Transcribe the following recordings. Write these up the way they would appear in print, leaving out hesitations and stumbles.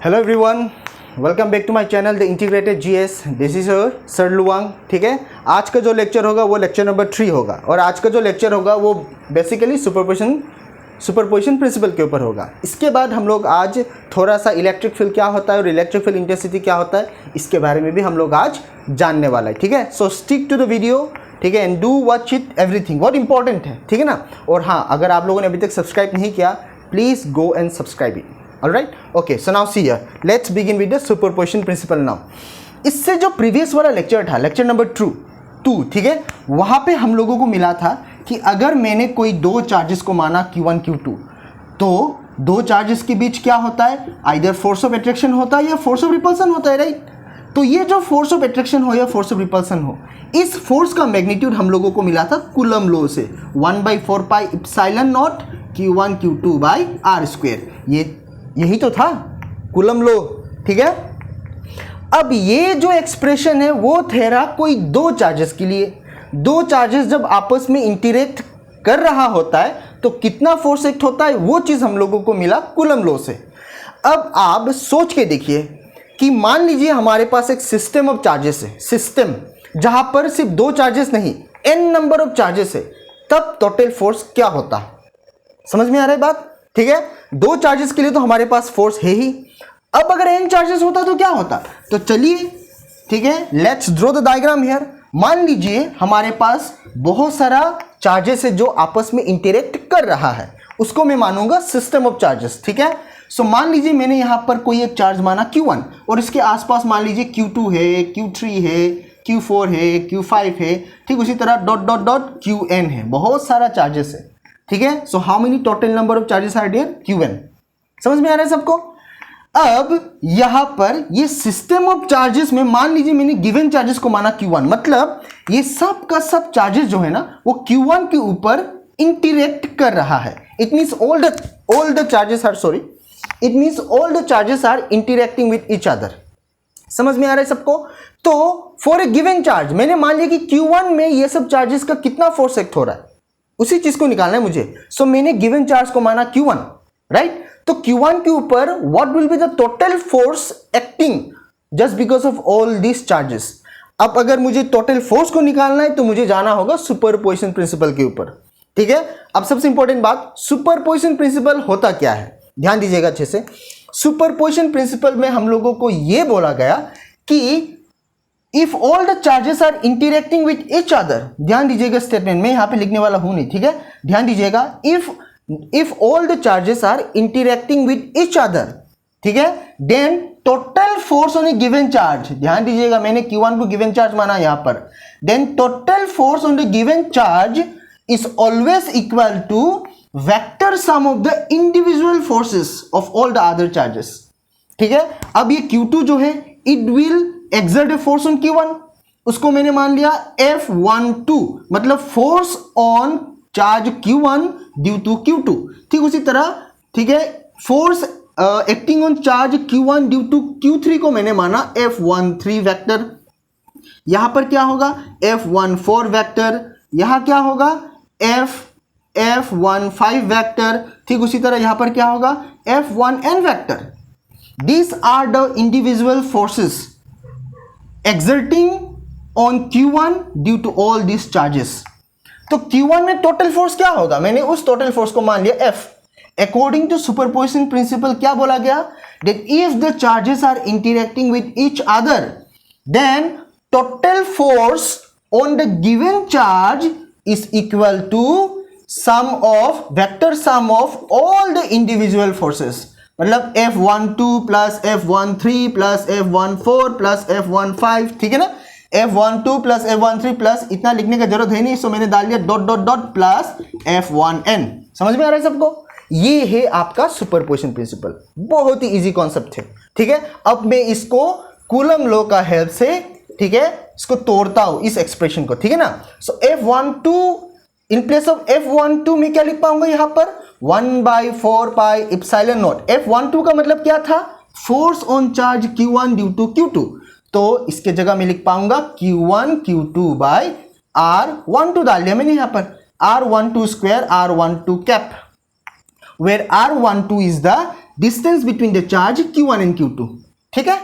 Hello everyone, welcome back to my channel the integrated GS. This is sir Luwang. ठीक है, आज का जो लेक्चर होगा वो लेक्चर नंबर 3 होगा और आज का जो लेक्चर होगा वो बेसिकली सुपरपोजिशन प्रिंसिपल के ऊपर होगा। इसके बाद हम लोग आज थोड़ा सा इलेक्ट्रिक फील्ड क्या होता है और इलेक्ट्रिक फील्ड इंटेंसिटी क्या होता है इसके बारे में भी हम लोग आज जानने वाला है। ठीक है, so stick to the video. ठीक है, and do watch it everything, बहुत इंपॉर्टेंट है। ठीक है ना। और हाँ, अगर आप लोगों ने अभी तक सब्सक्राइब नहीं किया, please go and subscribe it. Alright, okay, so now see here, let's begin with the superposition principle now. इससे जो प्रीवियस वाला लेक्चर था, लेक्चर नंबर 2, ठीक है, वहाँ पे हम लोगों को मिला था कि अगर मैंने कोई दो चार्जेस को माना Q1 Q2, तो दो चार्जेस के बीच क्या होता है, आइदर फोर्स ऑफ अट्रैक्शन होता है या फोर्स ऑफ रिपल्सन होता है, राइट। तो ये जो फोर्स ऑफ अट्रैक्शन हो या फोर्स ऑफ रिपल्सन हो, इस फोर्स का मैग्नीट्यूड हम लोगों को मिला था कूलम लॉ से, 1/4 pi epsilon naught Q1 Q2 by R square. यही तो था कूलम लॉ। ठीक है, अब ये जो एक्सप्रेशन है वो थेरा कोई दो चार्जेस के लिए। दो चार्जेस जब आपस में इंटरेक्ट कर रहा होता है तो कितना फोर्स एक्ट होता है, वो चीज हम लोगों को मिला कूलम लॉ से। अब आप सोच के देखिए कि मान लीजिए हमारे पास एक सिस्टम ऑफ चार्जेस है, सिस्टम जहां पर सिर्फ दो चार्जेस नहीं n नंबर ऑफ चार्जेस है, तब टोटल फोर्स क्या होता। समझ में आ रहा है बात। ठीक है, दो चार्जेस के लिए तो हमारे पास फोर्स है ही। अब अगर n चार्जेस होता तो क्या होता, तो चलिए, ठीक है, let's draw the diagram here. मान लीजिए हमारे पास बहुत सारा चार्जेस है जो आपस में इंटरेक्ट कर रहा है, उसको मैं मानूंगा सिस्टम ऑफ चार्जेस। ठीक है, सो मान लीजिए मैंने यहां पर कोई एक चार्ज माना Q1 और इसके आसपास मान लीजिए Q2 है, Q3 है, Q4 है, Q5 है, ठीक उसी तरह डॉट डॉट डॉट Qn है, बहुत सारा चार्जेस है। ठीक है, so how many total number of charges are there, Qn। समझ में आ रहा है सबको। अब यहां पर ये सिस्टम ऑफ चार्जेस में मान लीजिए मैंने गिवन चार्जेस को माना Q1, मतलब ये सब का सब चार्जेस जो है ना वो Q1 के ऊपर इंटरेक्ट कर रहा है। It means all the charges are interacting with each other. समझ में आ रहा है सबको। तो फॉर ए गिवन चार्ज मैंने मान लिया कि Q1 में ये सब चार्जेस का कितना फोर्स एक्ट हो रहा है, उसी चीज को निकालना है मुझे। सो मैंने गिवन चार्ज को माना Q1, राइट। तो Q1 के ऊपर what will be the total force acting just because of all this charges. अब अगर मुझे टोटल फोर्स को निकालना है तो मुझे जाना होगा सुपरपोजिशन प्रिंसिपल के ऊपर। ठीक है, अब सबसे इंपॉर्टेंट बात, सुपरपोजिशन प्रिंसिपल होता क्या है, ध्यान दीजिएगा अच्छे से। सुपरपोजिशन प्रिंसिपल में हम लोगों को यह बोला गया कि if all the charges are interacting with each other, ध्यान दीजिएगा स्टेटमेंट में यहां पे लिखने वाला हूं नहीं, ठीक है, ध्यान दीजिएगा। If all the charges are interacting with each other, ठीक है, then total force on a given charge, ध्यान दीजिएगा मैंने Q1 को गिवन चार्ज माना यहां पर, then total force on the given charge is always equal to vector sum of the individual forces of all the other charges. ठीक है, अब ये Q2 जो है it will exert a force on Q1, उसको मैंने मान लिया F12, मतलब force on charge Q1 due to Q2। ठीक उसी तरह, ठीक है, force acting on charge Q1 due to Q3 को मैंने माना F13 वेक्टर। यहां पर क्या होगा, F14 वेक्टर, यहां क्या होगा F15 वेक्टर, ठीक उसी तरह यहां पर क्या होगा F1n vector. These are the individual forces exerting on Q1 due to all these charges। तो Q1 में टोटल फोर्स क्या होगा, मैंने उस टोटल फोर्स को मान लिया F। According to superposition principle क्या बोला गया, that if the charges are interacting with each other then total force on the given charge is equal to vector sum of all the individual forces, मतलब F12 plus F13 plus F14 plus F15, ठीक है ना। F12 plus F13 plus इतना लिखने का जरूरत है नहीं, सो मैंने डाल दिया dot dot dot plus F1n। समझ में आ रहा है सबको। ये है आपका सुपरपोजिशन प्रिंसिपल, बहुत ही इजी कॉन्सेप्ट है। ठीक है, अब मैं इसको कूलम लॉ का हेल्प से, ठीक है, इसको तोड़ता हूं इस एक्सप्रेशन को। ठीक है ना। सो F12 in place of F12 में क्या लिख पाऊंगा यहां पर 1/4 पाई एप्सिलॉन नॉट। F12 का मतलब क्या था, force on charge Q1 due to Q2, तो इसके जगह में लिख पाऊंगा Q1 Q2 बाई R12 डाल दिया मैंने यहां पर, R12 square R12 cap, where R12 is the distance between the charge Q1 and Q2, ठीक है,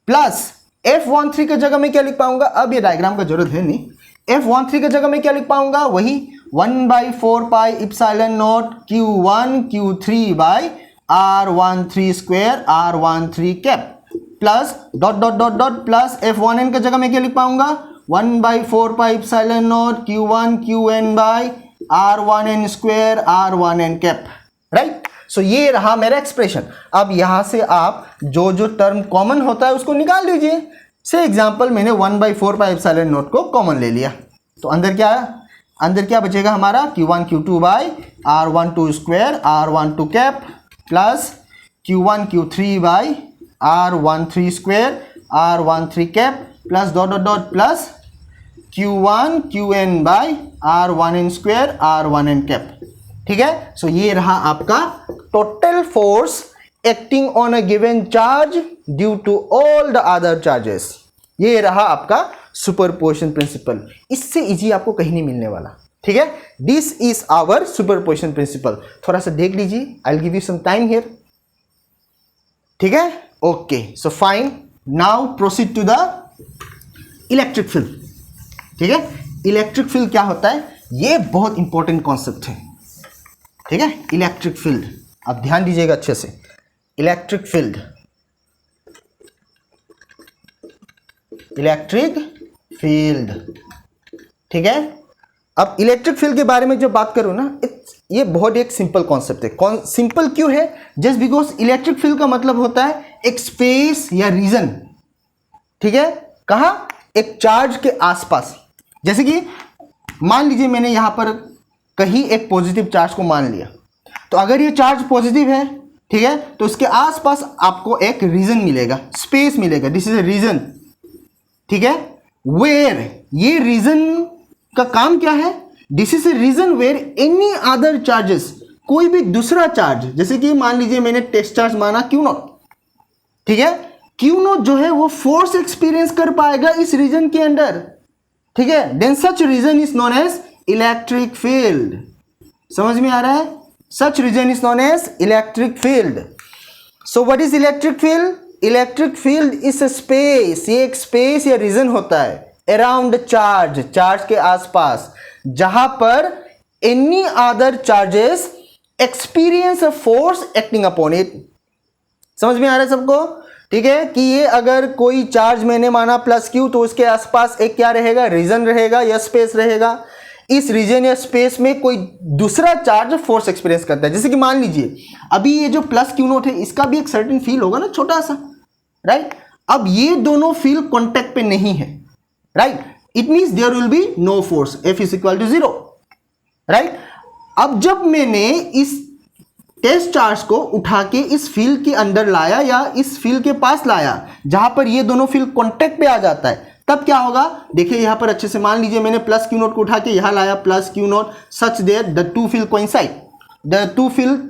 प्लस F13 की जगह में क्या लिख पाऊंगा, अब ये डायग्राम का जरूरत है नहीं, F13 की जगह में क्या लिख पाऊंगा, वही 1/4 pi epsilon naught Q1 Q3 by R13 square R13 cap plus dot dot dot dot plus F1n की जगह में क्या लिख पाऊंगा, 1/4 pi epsilon naught Q1 Qn by R1n square R1n cap, right. So ये रहा मेरा एक्सप्रेशन। अब यहां से आप जो जो टर्म कॉमन होता है उसको निकाल लीजिए। से एग्जांपल मैंने 1/4 पाई एप्सिलॉन नॉट को कॉमन ले लिया, तो अंदर क्या बचेगा हमारा, Q1 Q2 by R12 square R12 cap plus Q1 Q3 by R13 square R13 cap plus dot dot dot plus Q1 Qn by R1n square R1n cap, ठीक है। सो ये रहा आपका total force acting on a given charge due to all the other charges. ये रहा आपका superposition principle. इससे easy आपको कहीं नहीं मिलने वाला, ठीक है। This is our superposition principle. थोड़ा सा देख लीजिए, I will give you some time here, ठीक है। Okay, so fine, now proceed to the electric field, ठीक है। इलेक्ट्रिक फील्ड क्या होता है, ये बहुत इंपॉर्टेंट कॉन्सेप्ट है, ठीक है। इलेक्ट्रिक फील्ड, अब ध्यान दीजिएगा अच्छे से। इलेक्ट्रिक फील्ड, इलेक्ट्रिक फील्ड, ठीक है। अब इलेक्ट्रिक फील्ड के बारे में जब बात करूं ना, ये बहुत एक सिंपल कॉन्सेप्ट है। सिंपल क्यों है, जस्ट बिकॉज इलेक्ट्रिक फील्ड का मतलब होता है एक स्पेस या रीजन, ठीक है। कहां, एक चार्ज के आसपास। जैसे कि मान लीजिए मैंने यहां पर कहीं एक पॉजिटिव चार्ज को मान लिया, तो अगर ये चार्ज पॉजिटिव है, ठीक है, तो उसके आसपास आपको एक रीजन मिलेगा, स्पेस मिलेगा, दिस इज ए रीजन, ठीक है। वेयर, ये रीजन का काम क्या है, this is a region where any other charges, कोई भी दूसरा चार्ज, जैसे कि मान लीजिए मैंने टेस्ट चार्ज माना Q0, ठीक है, Q0 जो है वो फोर्स एक्सपीरियंस कर पाएगा इस रीजन के अंदर, ठीक है। Then such region is known as electric field. समझ में आ रहा है, such region is known as electric field. So what is electric field, electric field is a space, ये एक स्पेस या रीजन होता है अराउंड चार्ज, चार्ज के आसपास, जहां पर any other charges experience a force acting upon it. समझ में आ रहा है सबको, ठीक है, कि ये अगर कोई चार्ज मैंने माना +Q, तो उसके आसपास एक क्या रहेगा, रीजन रहेगा या स्पेस रहेगा। इस रीजन या स्पेस में कोई दूसरा चार्ज फोर्स एक्सपीरियंस करता है। जैसे कि मान लीजिए अभी ये जो +Q0 है, इसका भी एक सर्टेन फील्ड होगा ना, छोटा सा, राइट। अब ये दोनों फील्ड कॉन्टेक्ट पे नहीं है, right, it means there will be no force, F is equal to 0, right. अब जब मैंने इस टेस्ट चार्ज को उठा के इस फील्ड के अंदर लाया या इस फील्ड के पास लाया जहां पर ये दोनों फील्ड कॉन्टेक्ट पे आ जाता है, तब क्या होगा, देखिए यहां पर अच्छे से मान लीजिए मैंने +Q0 को उठा के यहां लाया, +Q0 such there the two field coincide, the two field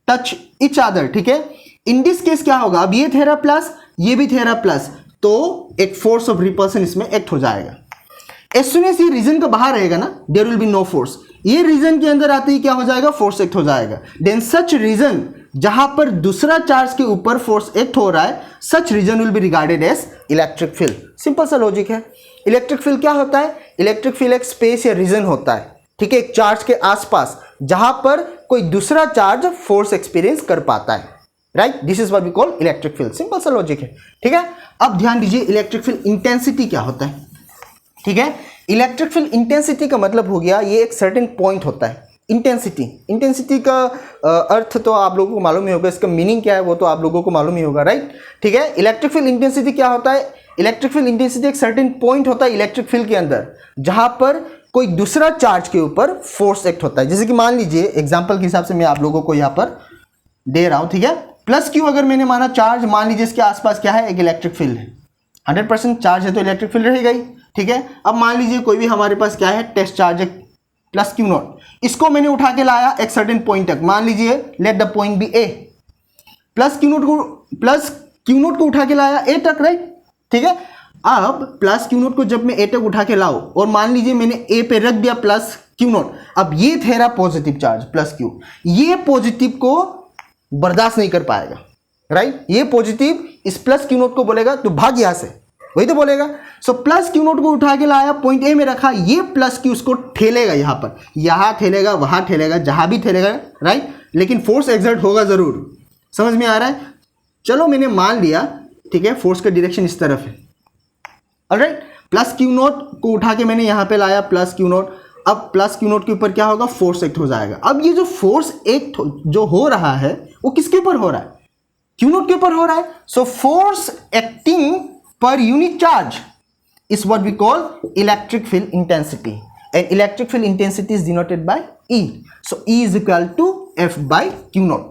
touch each other, ठीक है। इन दिस केस क्या होगा, अब ये थेरा प्लस, ये भी थेरा प्लस, तो एक फोर्स ऑफ रिपल्सन इसमें एक्ट हो जाएगा। एज सुन एज ये रीजन का बाहर रहेगा ना, there will be no force, ये रीजन के अंदर आते ही क्या हो जाएगा, फोर्स एक्ट हो जाएगा। देन सच रीजन जहां पर दूसरा चार्ज के ऊपर फोर्स एक्ट हो रहा है, such region will be regarded as electric field. Simple सा लॉजिक है। इलेक्ट्रिक फील्ड क्या होता है, इलेक्ट्रिक फील्ड एक स्पेस या रीजन होता है, ठीक है, एक चार्ज के आसपास जहां पर कोई दूसरा चार्ज फोर्स एक्सपीरियंस कर पाता है, right. This is what we call electric field. Simple सा लॉजिक है, ठीक है। अब ध्यान दीजिए इलेक्ट्रिक फील्ड इंटेंसिटी क्या होता है, ठीक है। इलेक्ट्रिक फील्ड इंटेंसिटी का मतलब हो गया, ये एक सर्टेन पॉइंट होता है। इंटेंसिटी का अर्थ तो आप लोगों को मालूम ही होगा, इसका मीनिंग क्या है वो तो आप लोगों को मालूम ही होगा, राइट, ठीक है। इलेक्ट्रिक फील्ड इंटेंसिटी क्या होता है, इलेक्ट्रिक फील्ड इंटेंसिटी एक सर्टेन पॉइंट होता है इलेक्ट्रिक फील्ड के अंदर जहां पर कोई दूसरा चार्ज के ऊपर फोर्स एक्ट होता है। जैसे कि मान लीजिए एग्जांपल के हिसाब से मैं आप लोगों को यहां पर दे रहा हूं, ठीक है। +Q अगर मैंने माना चार्ज, मान लीजिए इसके आसपास क्या है, एक इलेक्ट्रिक फील्ड है, 100% चार्ज है तो इलेक्ट्रिक फील्ड रहेगा ही, ठीक है। अब मान लीजिए कोई भी हमारे पास क्या है, टेस्ट चार्ज है +Q0, इसको मैंने उठा के लाया एक सर्टेन पॉइंट तक, मान लीजिए let the point be A, +Q0 को उठा के लाया A तक, राइट, ठीक है। अब +Q0 को जब मैं A तक उठा के लाऊं और मान लीजिए मैंने A पे रख दिया +Q0, अब ये थेरा पॉजिटिव चार्ज +Q, ये पॉजिटिव को बर्दाश्त नहीं कर पाएगा, राइट। ये पॉजिटिव इस प्लस क्यू नोट को बोलेगा तो भाग यहाँ से, वही तो बोलेगा। सो प्लस क्यू नोट को उठा के लाया, पॉइंट ए में रखा, ये प्लस क्यू उसको ठेलेगा यहाँ पर, यहाँ ठेलेगा, वहाँ ठेलेगा, जहाँ भी ठेलेगा, राइट। लेकिन फोर्स एक्सर्ट होगा ज़रूर, समझ में आ रहा है। चलो मैंने मान लिया, ठीक है, फोर्स का डायरेक्शन इस तरफ है, ऑलराइट। प्लस क्यू नोट को उठा के मैंने यहाँ पे लाया प्लस क्यू नोट, अब प्लस क्यू नोट के ऊपर क्या होगा, फोर्स एक्ट हो जाएगा। अब ये जो फोर्स एक्ट जो हो रहा है वो किसके ऊपर हो रहा है, क्यू नोट के ऊपर हो रहा है। So force acting per unit charge is what we call electric field intensity, and electric field intensity is denoted by E. So E is equal to F by Q naught,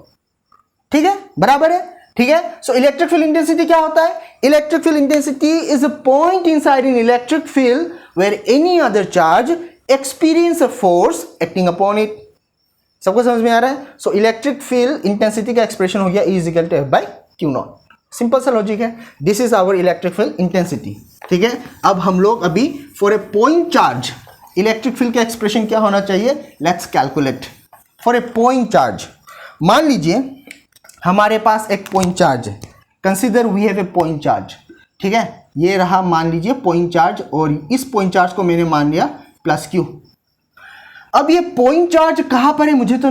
ठीक है, बराबर है, ठीक है। So electric field intensity क्या होता है, electric field intensity is a point inside an electric field where any other charge experience a force acting upon it. सबको समझ में आ रहा है। So electric field intensity का एक्सप्रेशन हो गया E is equal to F by Q naught, simple सा लॉजिक है। This is our electric field intensity, ठीक है। अब हम लोग अभी for a point charge electric field का एक्सप्रेशन क्या होना चाहिए, let's calculate. For a point charge, मान लीजिए हमारे पास एक पॉइंट चार्ज है, consider we have a point charge, ठीक है। ये रहा मान लीजिए पॉइंट चार्ज, और इस पॉइंट चार्ज को मैंने मान लिया प्लस क्यू। अब ये पॉइंट चार्ज कहाँ पर है मुझे तो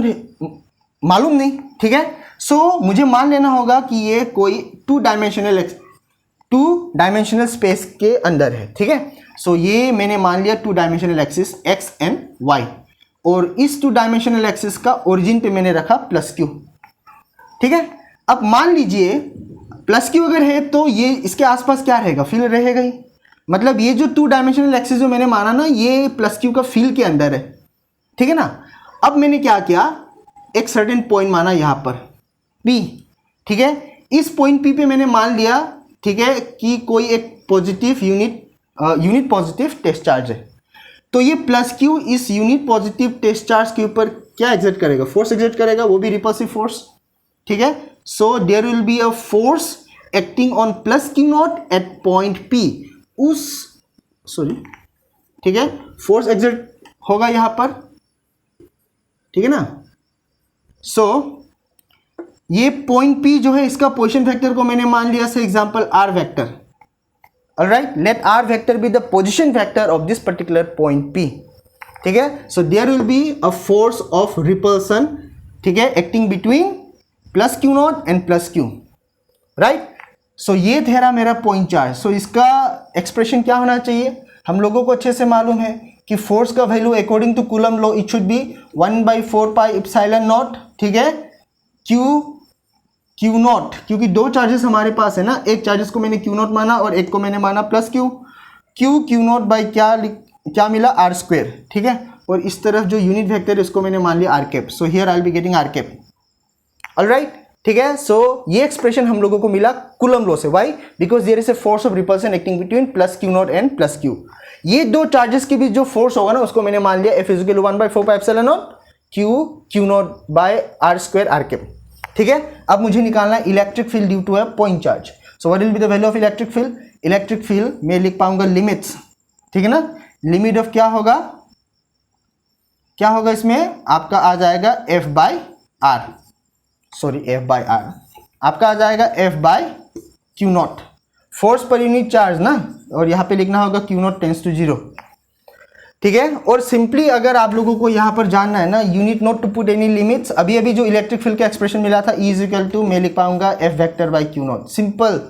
मालूम नहीं, ठीक है। सो मुझे मान लेना होगा कि ये कोई टू डायमेंशनल स्पेस के अंदर है, ठीक है। सो ये मैंने मान लिया two dimensional axis X and Y, और इस टू डायमेंशनल एक्सिस का ओरिजिन पे मैंने रखा प्लस क्यू, ठीक है। अब मान लीजिए प्लस क्यू अगर है तो ये इसके आसपास क्या रहेगा, फील्ड रहेगा ही। मतलब ये जो टू डायमेंशनल एक्सिस जो मैंने माना ना, ये प्लस क्यू का फील्ड के अंदर है, ठीक है ना। अब मैंने क्या किया, एक सर्टेन पॉइंट माना यहाँ पर P, ठीक है। इस पॉइंट P पे मैंने मान लिया, ठीक है, कि कोई एक positive unit positive test charge है। तो ये प्लस क्यू इस यूनिट पॉजिटिव टेस्ट चार्ज के ऊपर क्या एग्जर्ट करेगा, फोर्स एग्जर्ट करेगा, वो भी रिपल्सिव फोर्स, ठीक है। So there will be a force acting on plus Q naught at point P, ठीक है, फोर्स एग्जर्ट होगा यहाँ पर, ठीक है ना। सो ये पॉइंट P जो है, इसका पोजीशन वेक्टर को मैंने मान लिया से example R vector, alright. Let R vector be the position vector of this particular point P, ठीक है। So there will be a force of repulsion, ठीक है, acting between plus Q naught and plus q, right. So ये था मेरा point charge. सो इसका expression क्या होना चाहिए, हम लोगों को अच्छे से मालूम है कि फोर्स का value according to coulomb law it should be 1/4 pi epsilon not, ठीक है, क्यू नॉट, क्योंकि दो चार्जेस हमारे पास है ना, एक चार्जेस को मैंने क्यू नॉट माना और एक को मैंने माना प्लस क्यू नॉट बाई क्या मिला, आर स्क्वेयर, ठीक है। और इस तरफ जो यूनिट वेक्टर है उसको मैंने मान लिया R cap. So here I will be getting R cap, alright, ठीक है। सो ये एक्सप्रेशन हम लोगों को मिला कूलम लॉ से, why, because there is a force of repulsion acting between plus Q naught and plus Q. ये दो चार्जेस के बीच जो फोर्स होगा ना, उसको मैंने मान लिया F is equal to 1/4 pi epsilon naught Q naught by are square are cap, ठीक है। अब मुझे निकालना है electric field due to a point charge. So what will be the value of electric field, electric field मैं लिख पाऊंगा limits, ठीक है ना। लिमिट ऑफ क्या होगा इसमें आपका आ जाएगा F बाई आर, आपका आ जाएगा F by Q not, force per unit charge ना, और यहाँ पे लिखना होगा क्यू नॉट टेंस टू 0, ठीक है। और सिंपली अगर आप लोगों को यहाँ पर जानना है ना, you need not to put any limits. अभी जो इलेक्ट्रिक फील्ड का एक्सप्रेशन मिला था E इज इक्वल टू, मैं लिख पाऊंगा F vector by Q not, simple,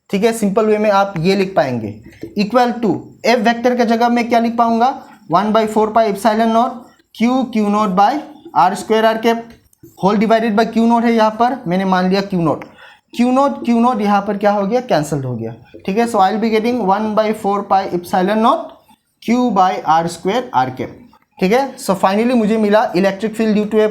ठीक है। सिंपल वे में आप ये लिख पाएंगे, इक्वल टू F वेक्टर का जगह मैं क्या लिख पाऊंगा, 1/4 pi epsilon naught Q naught by are square are cap whole divided by Q naught है, यहाँ पर मैंने मान लिया क्यू नॉट यहाँ पर क्या हो गया, कैंसिल हो गया, ठीक है। So I will be getting 1/4 pi epsilon naught q by are square are cap, ठीक है। सो फाइनली मुझे मिला electric field due to a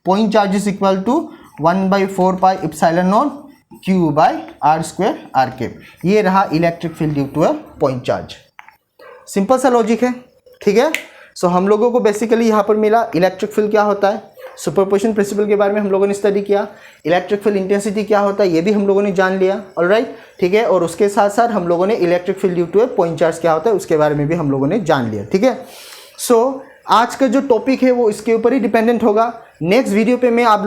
point charge is equal to 1/4 pi epsilon naught q by are square are cap. ये रहा electric field due to a point charge, simple सा logic है, ठीक है। सो हम लोगों को बेसिकली यहाँ पर मिला इलेक्ट्रिक फील्ड क्या होता है, सुपरपोजिशन प्रिंसिपल के बारे में हम लोगों ने स्टडी किया, इलेक्ट्रिक फील्ड इंटेंसिटी क्या होता है ये भी हम लोगों ने जान लिया, ऑलराइट, ठीक है। और उसके साथ साथ हम लोगों ने electric field due to a point charge क्या होता है उसके बारे में भी हम लोगों ने जान लिया, ठीक है। सो आज का जो टॉपिक है वो इसके ऊपर ही डिपेंडेंट होगा। नेक्स्ट वीडियो पे मैं आप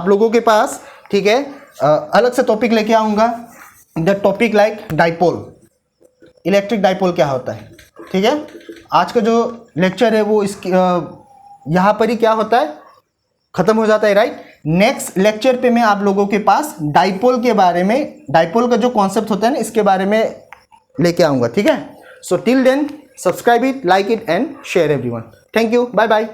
लोगों के पास, ठीक है, अलग से टॉपिक लेके आऊँगा। The topic like dipole, electric dipole क्या होता है, ठीक है। आज का जो लेक्चर है वो इसकी यहाँ पर ही क्या होता है, ख़त्म हो जाता है, राइट। नेक्स्ट लेक्चर पे मैं आप लोगों के पास डाइपोल के बारे में, डाइपोल का जो कॉन्सेप्ट होता है ना, इसके बारे में लेके आऊँगा, ठीक है। So till then subscribe it, like it and share everyone. Thank you, bye bye.